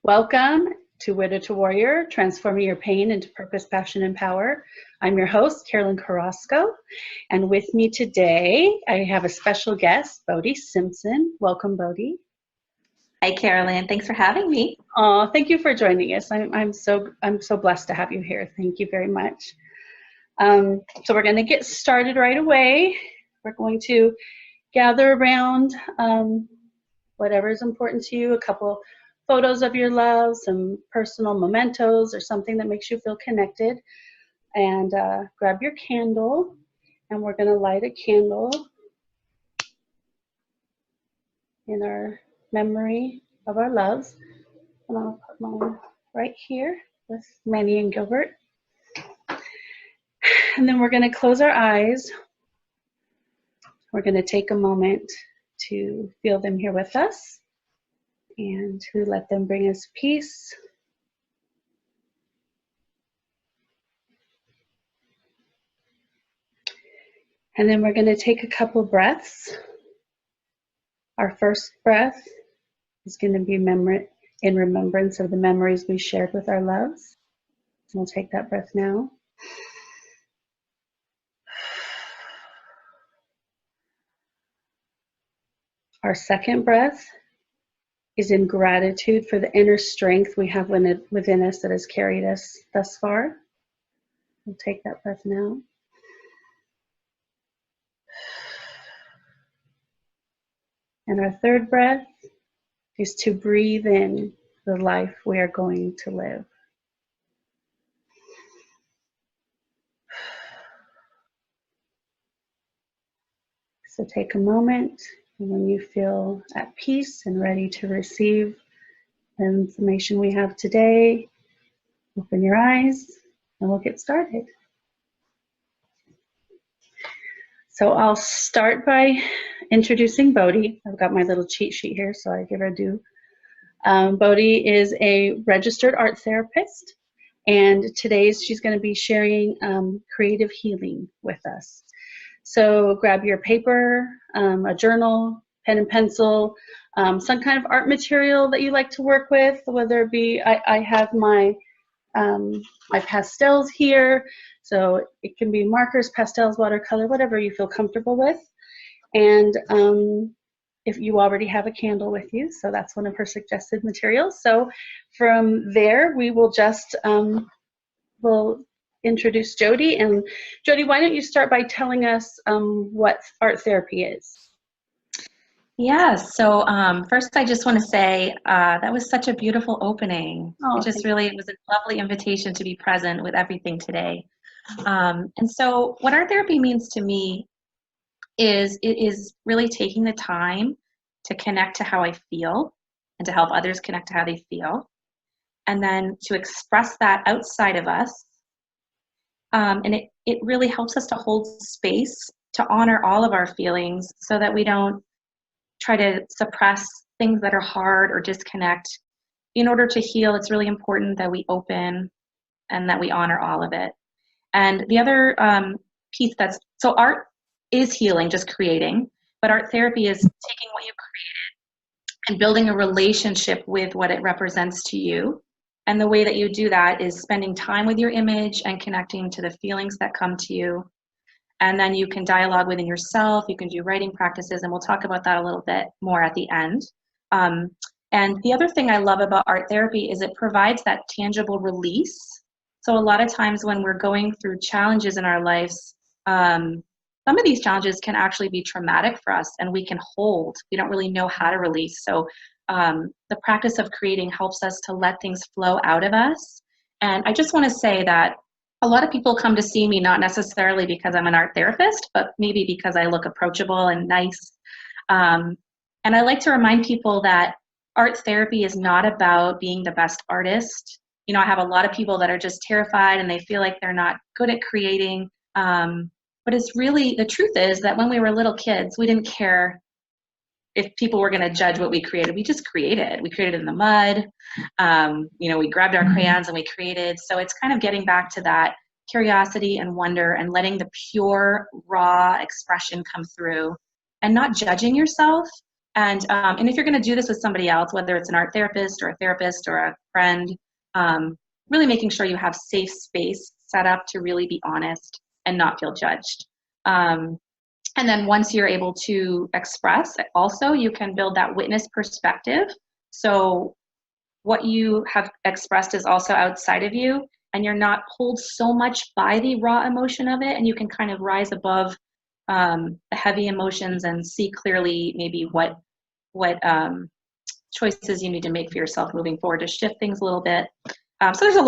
Welcome to Widow to Warrior, transforming your pain into purpose, passion, and power. I'm your host, Carolyn Carrasco, and with me today, I have a special guest, Bodhi Simpson. Welcome, Bodhi. Hi, Carolyn. Thanks for having me. Oh, thank you for joining us. I'm so blessed to have you here. Thank you very much. So we're going to get started right away. We're going to gather around whatever is important to you, a couple photos of your love, some personal mementos, or something that makes you feel connected. And grab your candle, and we're going to light a candle in our memory of our loves. And I'll put mine right here with Manny and Gilbert. And then we're going to close our eyes. We're going to take a moment to feel them here with us and to let them bring us peace. And then we're going to take a couple breaths. Our first breath is going to be in remembrance of the memories we shared with our loves. We'll take that breath now. Our second breath is in gratitude for the inner strength we have within us that has carried us thus far. We'll take that breath now. And our third breath is to breathe in the life we are going to live. So take a moment, and when you feel at peace and ready to receive the information we have today, open your eyes and we'll get started. So I'll start by introducing Bodhi. I've got my little cheat sheet here, so I give her due. Bodhi is a registered art therapist, and today she's going to be sharing creative healing with us. So grab your paper, a journal, pen and pencil, some kind of art material that you like to work with, whether it be, I have my pastels here, so it can be markers, pastels, watercolor, whatever you feel comfortable with. And if you already have a candle with you, so that's one of her suggested materials. So from there, we will just, we'll introduce Jody. And Jody, why don't you start by telling us what art therapy is? Yeah, so first I just want to say that was such a beautiful opening. Oh, it just really was a lovely invitation to be present with everything today. And so what art therapy means to me is it is really taking the time to connect to how I feel and to help others connect to how they feel, and then to express that outside of us. And it really helps us to hold space to honor all of our feelings so that we don't try to suppress things that are hard or disconnect. In order to heal, it's really important that we open and that we honor all of it. And the other piece so art is healing, just creating, but art therapy is taking what you created and building a relationship with what it represents to you. And the way that you do that is spending time with your image and connecting to the feelings that come to you. And then you can dialogue within yourself, you can do writing practices, and we'll talk about that a little bit more at the end. And the other thing I love about art therapy is it provides that tangible release. So a lot of times when we're going through challenges in our lives, some of these challenges can actually be traumatic for us, and we can hold. We don't really know how to release. So the practice of creating helps us to let things flow out of us. And I just want to say that a lot of people come to see me not necessarily because I'm an art therapist, but maybe because I look approachable and nice. And I like to remind people that art therapy is not about being the best artist. You know, I have a lot of people that are just terrified and they feel like they're not good at creating. But it's really, the truth is that when we were little kids, we didn't care if people were going to judge what we created. We just created. We created in the mud. You know, we grabbed our crayons and we created. So it's kind of getting back to that curiosity and wonder and letting the pure, raw expression come through and not judging yourself And if you're going to do this with somebody else, whether it's an art therapist or a friend, really making sure you have safe space set up to really be honest and not feel judged. And then once you're able to express, also you can build that witness perspective. So what you have expressed is also outside of you, and you're not pulled so much by the raw emotion of it, and you can kind of rise above the heavy emotions and see clearly maybe what choices you need to make for yourself moving forward to shift things a little bit. So there's a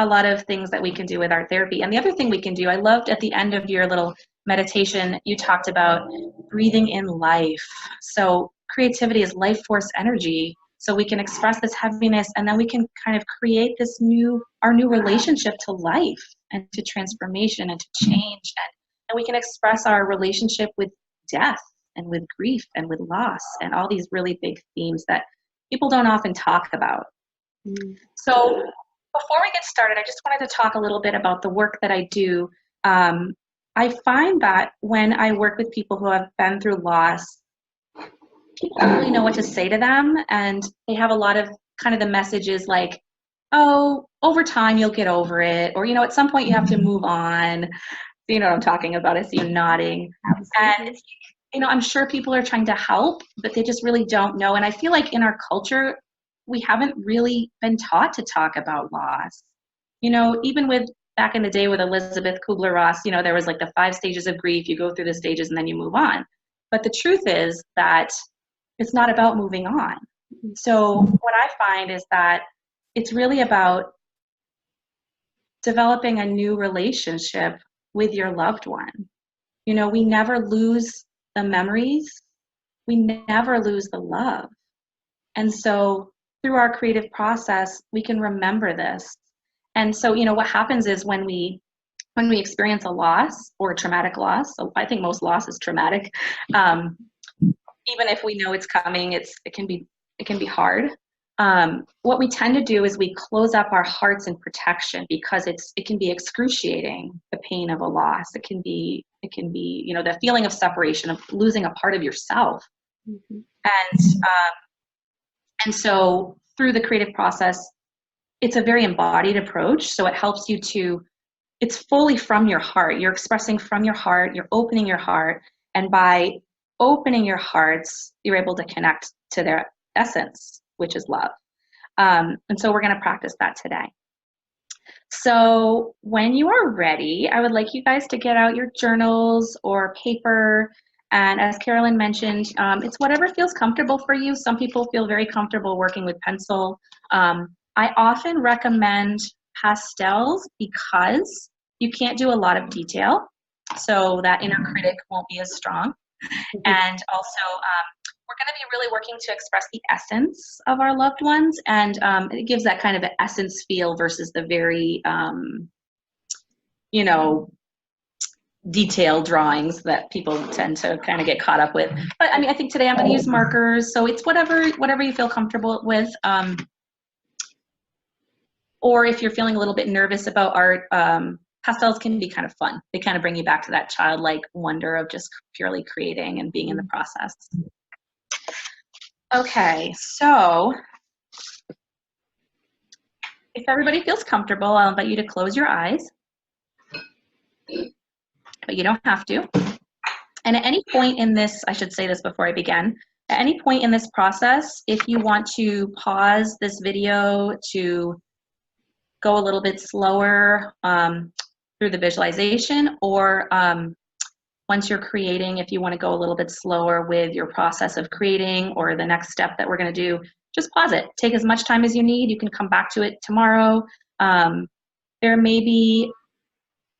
lot of things that we can do with art therapy. And the other thing we can do, I loved at the end of your little meditation, you talked about breathing in life. So creativity is life force energy. So we can express this heaviness, and then we can kind of create our new relationship to life and to transformation and to change. And we can express our relationship with death and with grief and with loss and all these really big themes that people don't often talk about. So before we get started, I just wanted to talk a little bit about the work that I do. I find that when I work with people who have been through loss, people don't really know what to say to them, and they have a lot of kind of the messages like, oh, over time you'll get over it, or, at some point you have to move on. You know what I'm talking about. I see you nodding. And it's, I'm sure people are trying to help, but they just really don't know. And I feel like in our culture, we haven't really been taught to talk about loss. Even with back in the day with Elizabeth Kubler-Ross, there was like the 5 stages of grief. You go through the stages and then you move on. But the truth is that it's not about moving on. So what I find is that it's really about developing a new relationship with your loved one. We never lose the memories. We never lose the love. And so through our creative process, we can remember this. And so, what happens is when we experience a loss or a traumatic loss, so I think most loss is traumatic. Even if we know it's coming, it can be hard. What we tend to do is we close up our hearts in protection because it can be excruciating, the pain of a loss. It can be the feeling of separation, of losing a part of yourself. Mm-hmm. And so through the creative process, it's a very embodied approach. So it helps you it's fully from your heart. You're expressing from your heart, you're opening your heart. And by opening your hearts, you're able to connect to their essence, which is love. And so we're going to practice that today. So when you are ready, I would like you guys to get out your journals or paper. And as Carolyn mentioned, it's whatever feels comfortable for you. Some people feel very comfortable working with pencil. I often recommend pastels because you can't do a lot of detail, so that inner critic won't be as strong. And also, we're going to be really working to express the essence of our loved ones, and it gives that kind of an essence feel versus the very, detailed drawings that people tend to kind of get caught up with. But I think today I'm going to use markers, so it's whatever you feel comfortable with. Or if you're feeling a little bit nervous about art, pastels can be kind of fun. They kind of bring you back to that childlike wonder of just purely creating and being in the process. Okay, so if everybody feels comfortable, I'll invite you to close your eyes, but you don't have to. And at any point in this, I should say this before I begin, at any point in this process, if you want to pause this video to go a little bit slower through the visualization, or once you're creating, if you want to go a little bit slower with your process of creating or the next step that we're going to do, just pause it. Take as much time as you need. You can come back to it tomorrow. There may be,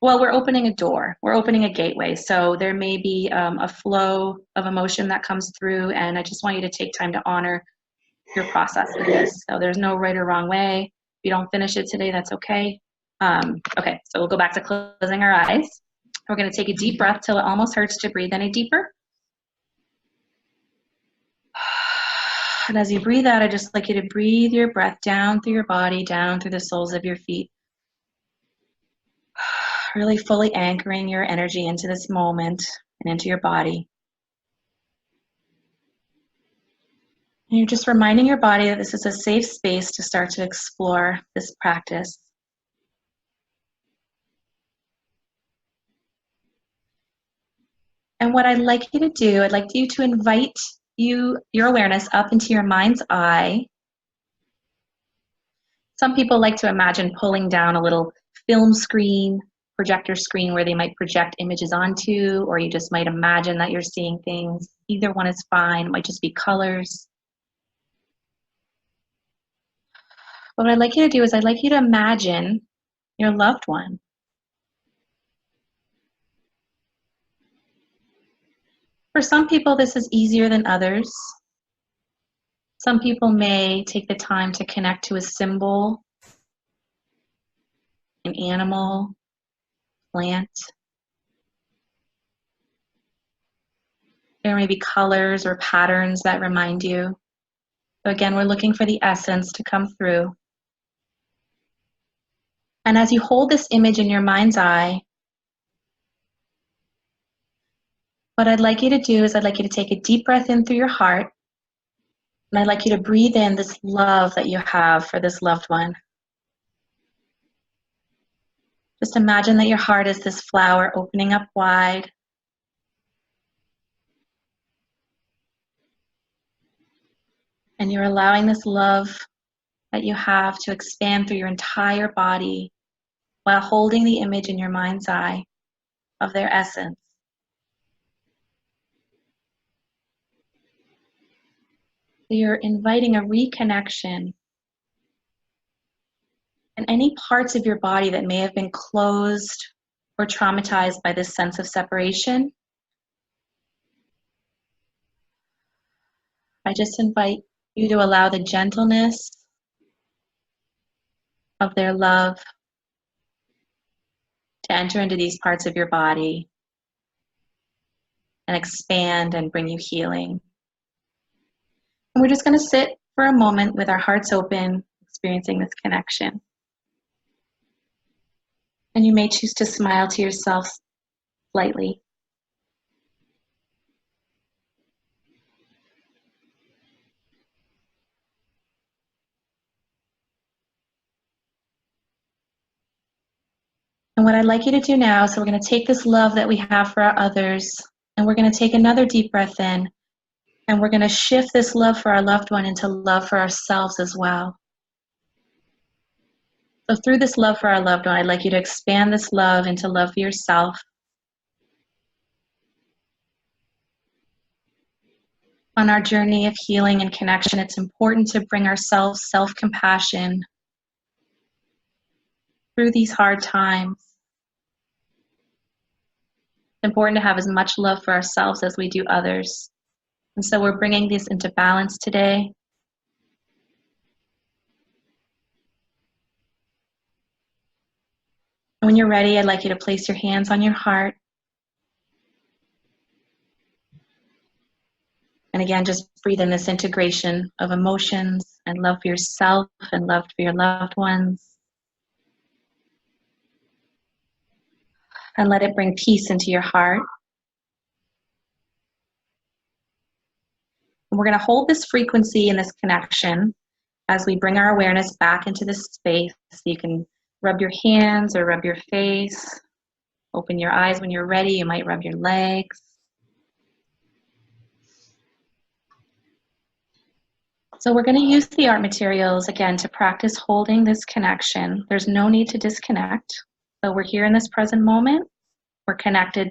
we're opening a door. We're opening a gateway. So there may be a flow of emotion that comes through, and I just want you to take time to honor your process with this. So there's no right or wrong way. If you don't finish it today, that's okay. Okay, so we'll go back to closing our eyes. We're going to take a deep breath till it almost hurts to breathe any deeper. And as you breathe out, I'd just like you to breathe your breath down through your body, down through the soles of your feet. Really fully anchoring your energy into this moment and into your body. And you're just reminding your body that this is a safe space to start to explore this practice. And what I'd like you to do, I'd like you to invite your awareness up into your mind's eye. Some people like to imagine pulling down a little film screen, projector screen where they might project images onto, or you just might imagine that you're seeing things. Either one is fine. It might just be colors. But what I'd like you to do is I'd like you to imagine your loved one. For some people, this is easier than others. Some people may take the time to connect to a symbol, an animal, plant. There may be colors or patterns that remind you. So again, we're looking for the essence to come through. And as you hold this image in your mind's eye, what I'd like you to do is I'd like you to take a deep breath in through your heart. And I'd like you to breathe in this love that you have for this loved one. Just imagine that your heart is this flower opening up wide. And you're allowing this love that you have to expand through your entire body while holding the image in your mind's eye of their essence. So you're inviting a reconnection. And any parts of your body that may have been closed or traumatized by this sense of separation, I just invite you to allow the gentleness of their love to enter into these parts of your body and expand and bring you healing. And we're just going to sit for a moment with our hearts open, experiencing this connection. And you may choose to smile to yourself slightly. And what I'd like you to do now, so we're going to take this love that we have for our others, and we're going to take another deep breath in, and we're going to shift this love for our loved one into love for ourselves as well. So through this love for our loved one, I'd like you to expand this love into love for yourself. On our journey of healing and connection, it's important to bring ourselves self-compassion through these hard times. It's important to have as much love for ourselves as we do others. And so we're bringing this into balance today. And when you're ready, I'd like you to place your hands on your heart. And again, just breathe in this integration of emotions and love for yourself and love for your loved ones. And let it bring peace into your heart. And we're going to hold this frequency and this connection as we bring our awareness back into this space. So you can rub your hands or rub your face. Open your eyes when you're ready. You might rub your legs. So we're going to use the art materials again to practice holding this connection. There's no need to disconnect. So we're here in this present moment. We're connected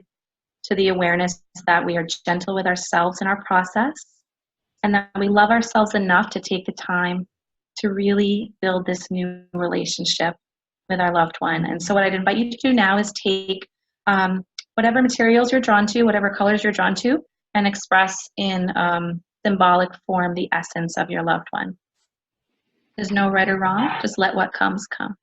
to the awareness that we are gentle with ourselves in our process, and that we love ourselves enough to take the time to really build this new relationship with our loved one. And so what I'd invite you to do now is take whatever materials you're drawn to, whatever colors you're drawn to, and express in symbolic form the essence of your loved one. There's no right or wrong, just let what comes come.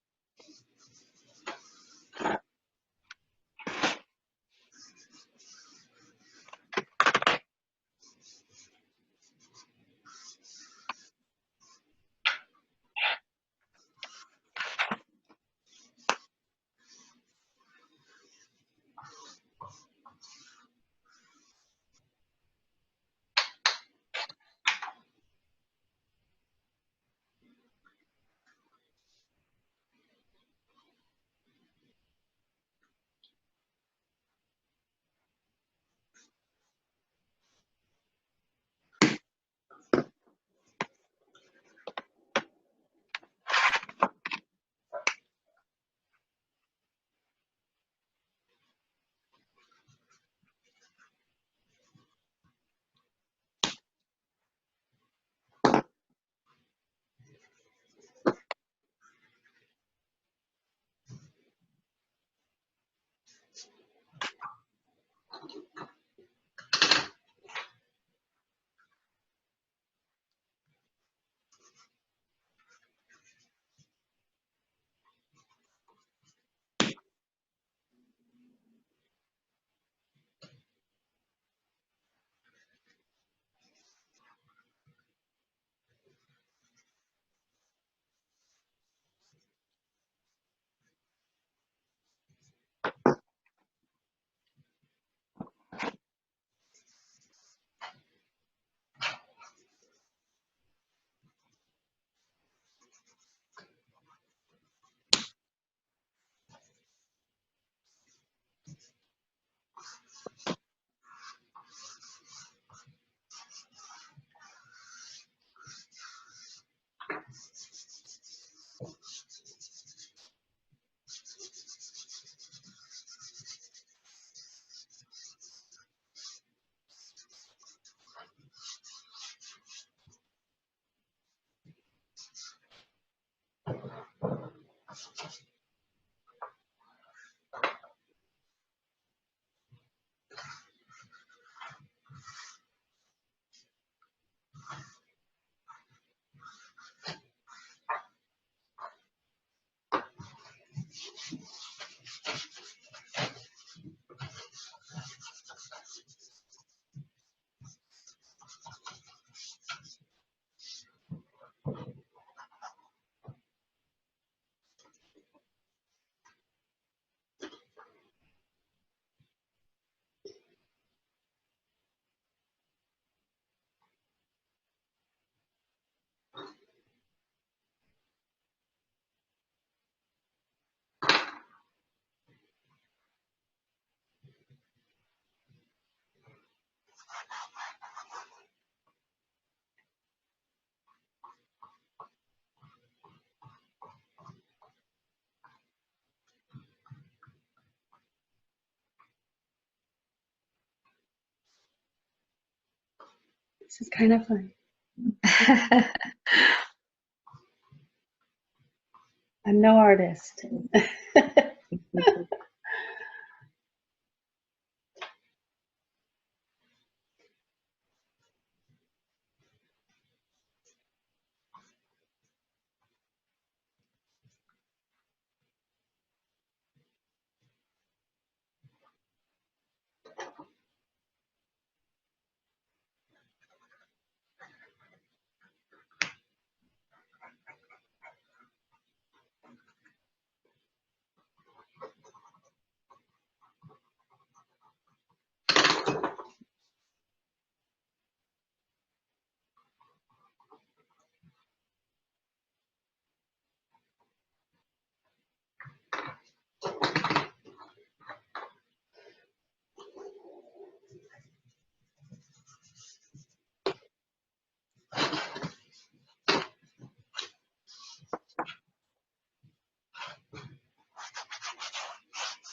This is kind of fun. I'm no artist.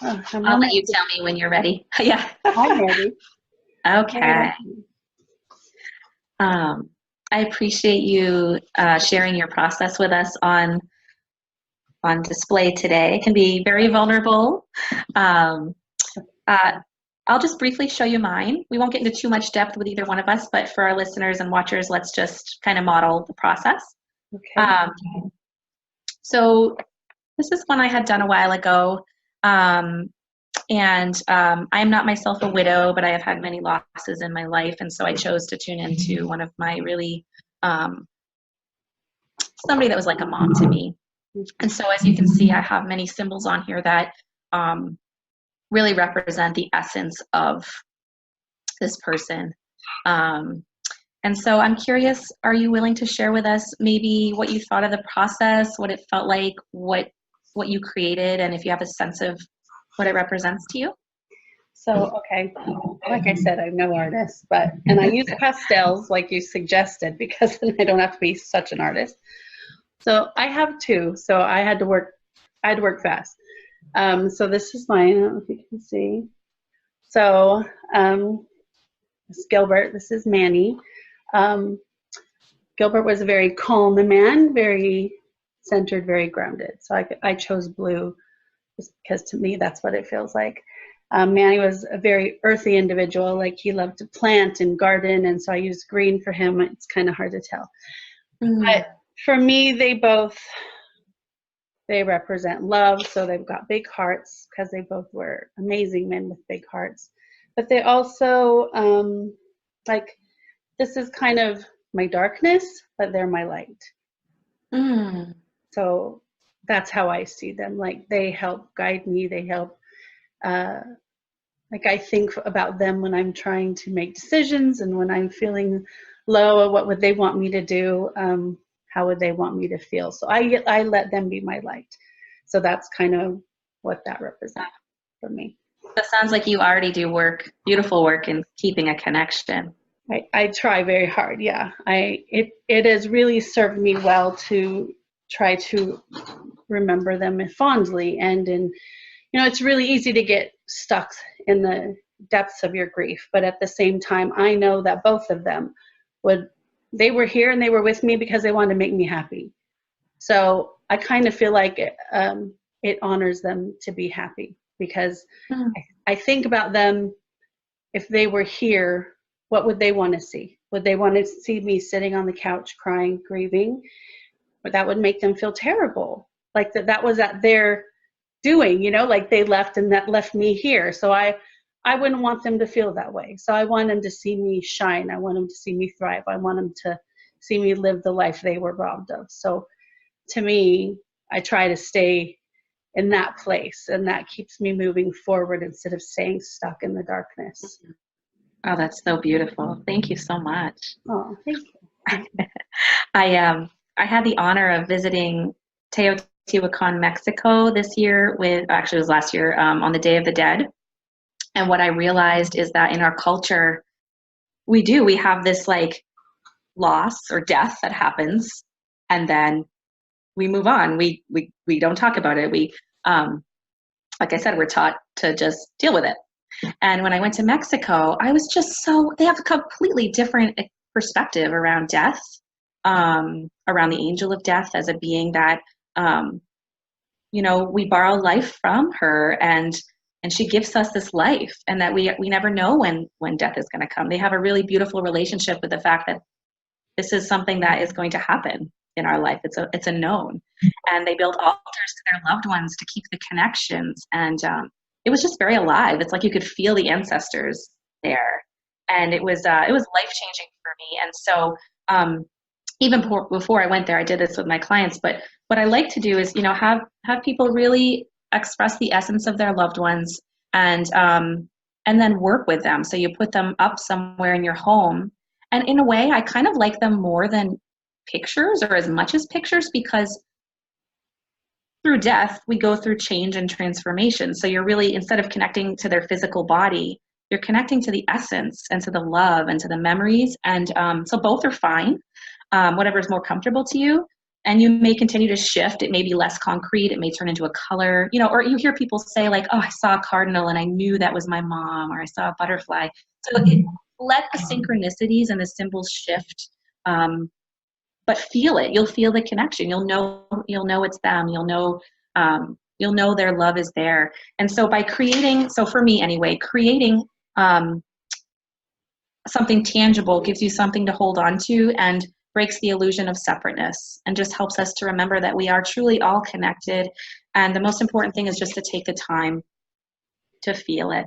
Oh, I'll let you tell me when you're ready. Yeah. I'm ready. Okay. I appreciate you sharing your process with us on display today. It can be very vulnerable. I'll just briefly show you mine. We won't get into too much depth with either one of us, but for our listeners and watchers, let's just kind of model the process. Okay. So this is one I had done a while ago. I'm not myself a widow, but I have had many losses in my life, and so I chose to tune into one of my really somebody that was like a mom to me. And so as you can see, I have many symbols on here that really represent the essence of this person. And so I'm curious, are you willing to share with us maybe what you thought of the process, what it felt like, what you created, and if you have a sense of what it represents to you? So, okay, like I said, I'm no artist, and I use pastels like you suggested because then I don't have to be such an artist. So I have two, so I had to work fast. So this is mine, I don't know if you can see. So this is Gilbert, this is Manny. Gilbert was a very calm man, very centered, very grounded. So I chose blue just because to me that's what it feels like. Manny was a very earthy individual, like he loved to plant and garden, and so I used green for him. It's kind of hard to tell. But for me, they represent love, so they've got big hearts because they both were amazing men with big hearts. But they also, like, this is kind of my darkness, but they're my light. So that's how I see them. Like, they help guide me, they help, like I think about them when I'm trying to make decisions and when I'm feeling low, what would they want me to do? How would they want me to feel? So I let them be my light. So that's kind of what that represents for me. That sounds like you already do beautiful work in keeping a connection. I try very hard. Yeah, it has really served me well to try to remember them fondly, and in, it's really easy to get stuck in the depths of your grief, but at the same time, I know that both of them they were here and they were with me because they wanted to make me happy. So I kind of feel like it honors them to be happy, because Mm. I think about them. If they were here, what would they want to see? Would they want to see me sitting on the couch crying, grieving? But that would make them feel terrible. Like that was at their doing, like they left and that left me here. So I wouldn't want them to feel that way. So I want them to see me shine. I want them to see me thrive. I want them to see me live the life they were robbed of. So to me, I try to stay in that place, and that keeps me moving forward instead of staying stuck in the darkness. Oh, that's so beautiful. Thank you so much. Oh, thank you. I had the honor of visiting Teotihuacan, Mexico this year actually it was last year, on the Day of the Dead. And what I realized is that in our culture, we have this like loss or death that happens, and then we move on. We don't talk about it. Like I said, we're taught to just deal with it. And when I went to Mexico, I was just they have a completely different perspective around death, around the angel of death as a being that, we borrow life from her, and she gives us this life, and that we never know when death is going to come. They have a really beautiful relationship with the fact that this is something that is going to happen in our life. It's a known, and they build altars to their loved ones to keep the connections. And it was just very alive. It's like you could feel the ancestors there, and it was life changing for me. And so even before I went there, I did this with my clients. But what I like to do is, have people really express the essence of their loved ones, and then work with them. So you put them up somewhere in your home, and in a way, I kind of like them more than pictures, or as much as pictures, because through death, we go through change and transformation. So you're really, instead of connecting to their physical body, you're connecting to the essence and to the love and to the memories. And so both are fine, whatever is more comfortable to you. And you may continue to shift. It may be less concrete. It may turn into a color, or you hear people say like, oh, I saw a cardinal and I knew that was my mom, or I saw a butterfly. So let the synchronicities and the symbols shift. But feel it. You'll feel the connection. You'll know it's them. You'll know their love is there. And so by creating, so for me anyway, creating something tangible gives you something to hold on to, and breaks the illusion of separateness, and just helps us to remember that we are truly all connected. And the most important thing is just to take the time to feel it,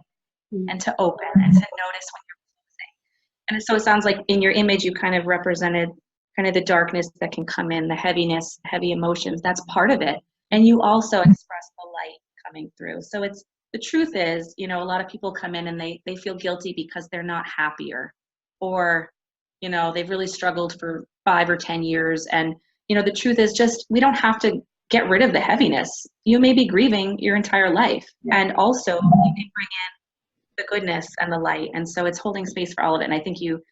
and to open, and to notice when you're closing. And so it sounds like in your image, you kind of represented kind of the darkness that can come in, the heaviness, heavy emotions. That's part of it. And you also express the light coming through. So the truth is, a lot of people come in and they feel guilty because they're not happier, or, they've really struggled for 5 or 10 years. And, the truth is just, we don't have to get rid of the heaviness. You may be grieving your entire life. And also you can bring in the goodness and the light. And so it's holding space for all of it. And I think you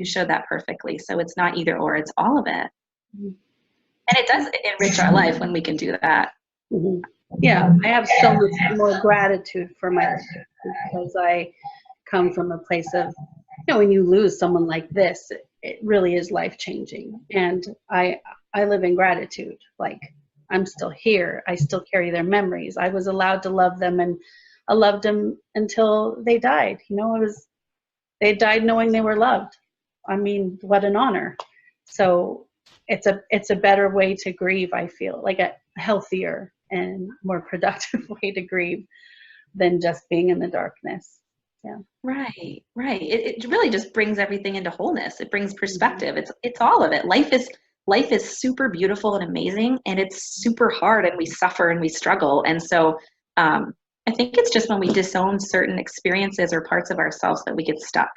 showed that perfectly. So it's not either or, it's all of it. And it does enrich our life when we can do that. Mm-hmm. Yeah, I have so much more gratitude for my life, because I come from a place of, when you lose someone like this, it really is life changing. And I live in gratitude. Like, I'm still here. I still carry their memories. I was allowed to love them, and I loved them until they died. They died knowing they were loved. I mean, what an honor. So it's a better way to grieve, I feel, like a healthier and more productive way to grieve than just being in the darkness. Yeah. Right. It really just brings everything into wholeness. It brings perspective. It's all of it. Life is super beautiful and amazing, and it's super hard, and we suffer and we struggle. And so I think it's just when we disown certain experiences or parts of ourselves that we get stuck.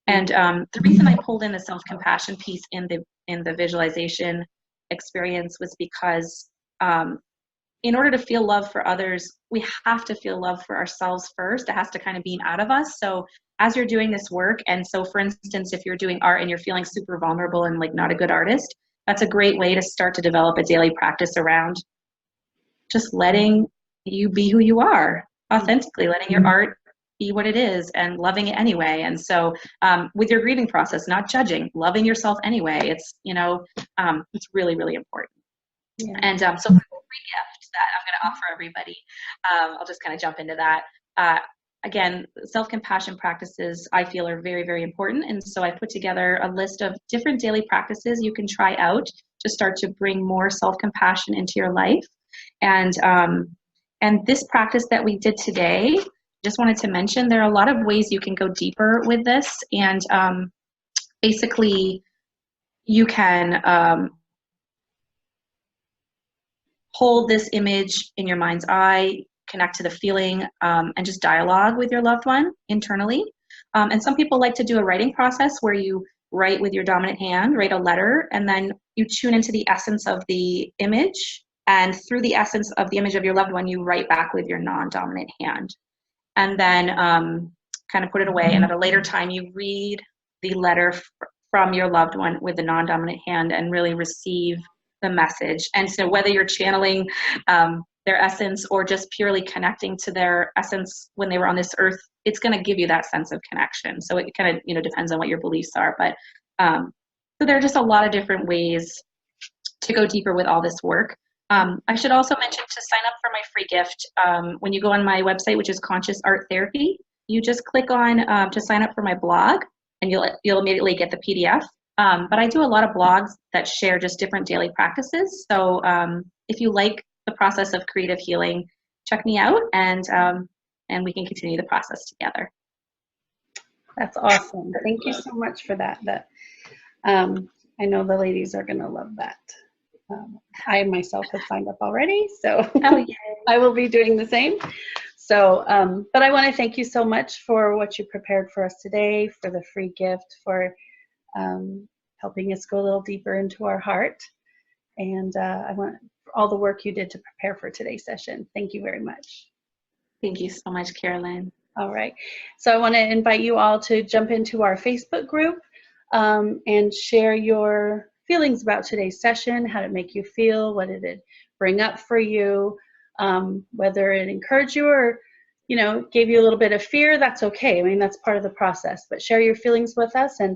And the reason I pulled in the self-compassion piece in the visualization experience was because in order to feel love for others, we have to feel love for ourselves first. It has to kind of beam out of us. So as you're doing this work, and so for instance, if you're doing art and you're feeling super vulnerable and like not a good artist, that's a great way to start to develop a daily practice around just letting you be who you are authentically, letting your art be what it is and loving it anyway. And so with your grieving process, not judging, loving yourself anyway, it's, you know, it's really, really important. Yeah. And so for the free gift that I'm going to offer everybody, I'll just kind of jump into that. Again, self-compassion practices I feel are very, very important. And so I put together a list of different daily practices you can try out to start to bring more self-compassion into your life. And this practice that we did today, just wanted to mention, there are a lot of ways you can go deeper with this. And basically, you can hold this image in your mind's eye, connect to the feeling, and just dialogue with your loved one internally. And some people like to do a writing process where you write with your dominant hand, write a letter, and then you tune into the essence of the image. And through the essence of the image of your loved one, you write back with your non-dominant hand. And then kind of put it away. And at a later time, you read the letter from your loved one with the non-dominant hand and really receive the message. And so whether you're channeling their essence or just purely connecting to their essence when they were on this earth, it's going to give you that sense of connection. So it kind of, you know, depends on what your beliefs are. But so there are just a lot of different ways to go deeper with all this work. I should also mention to sign up for my free gift. When you go on my website, which is Conscious Art Therapy, you just click on to sign up for my blog, and you'll immediately get the PDF. But I do a lot of blogs that share just different daily practices. So if you like the process of creative healing, check me out, and we can continue the process together. That's awesome. Thank you so much for that. I know the ladies are going to love that. I myself have signed up already, so I will be doing the same. So, but I want to thank you so much for what you prepared for us today, for the free gift, for helping us go a little deeper into our heart. And I want all the work you did to prepare for today's session. Thank you very much. Thank you so much, Carolyn. All right. So I want to invite you all to jump into our Facebook group and share your feelings about today's session. How did it make you feel? What did it bring up for you? Whether it encouraged you or, you know, gave you a little bit of fear, that's okay. I mean, that's part of the process. But share your feelings with us, and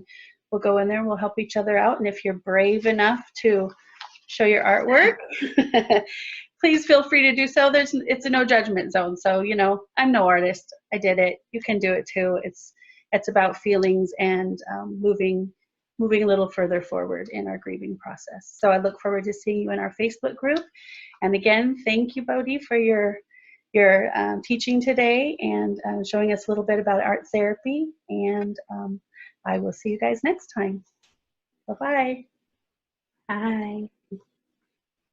we'll go in there and we'll help each other out. And if you're brave enough to show your artwork, please feel free to do so. It's a no judgment zone. So, you know, I'm no artist. I did it. You can do it too. It's about feelings and moving a little further forward in our grieving process. So I look forward to seeing you in our Facebook group. And again, thank you, Bodhi, for your teaching today and showing us a little bit about art therapy. And I will see you guys next time. Bye-bye. Bye.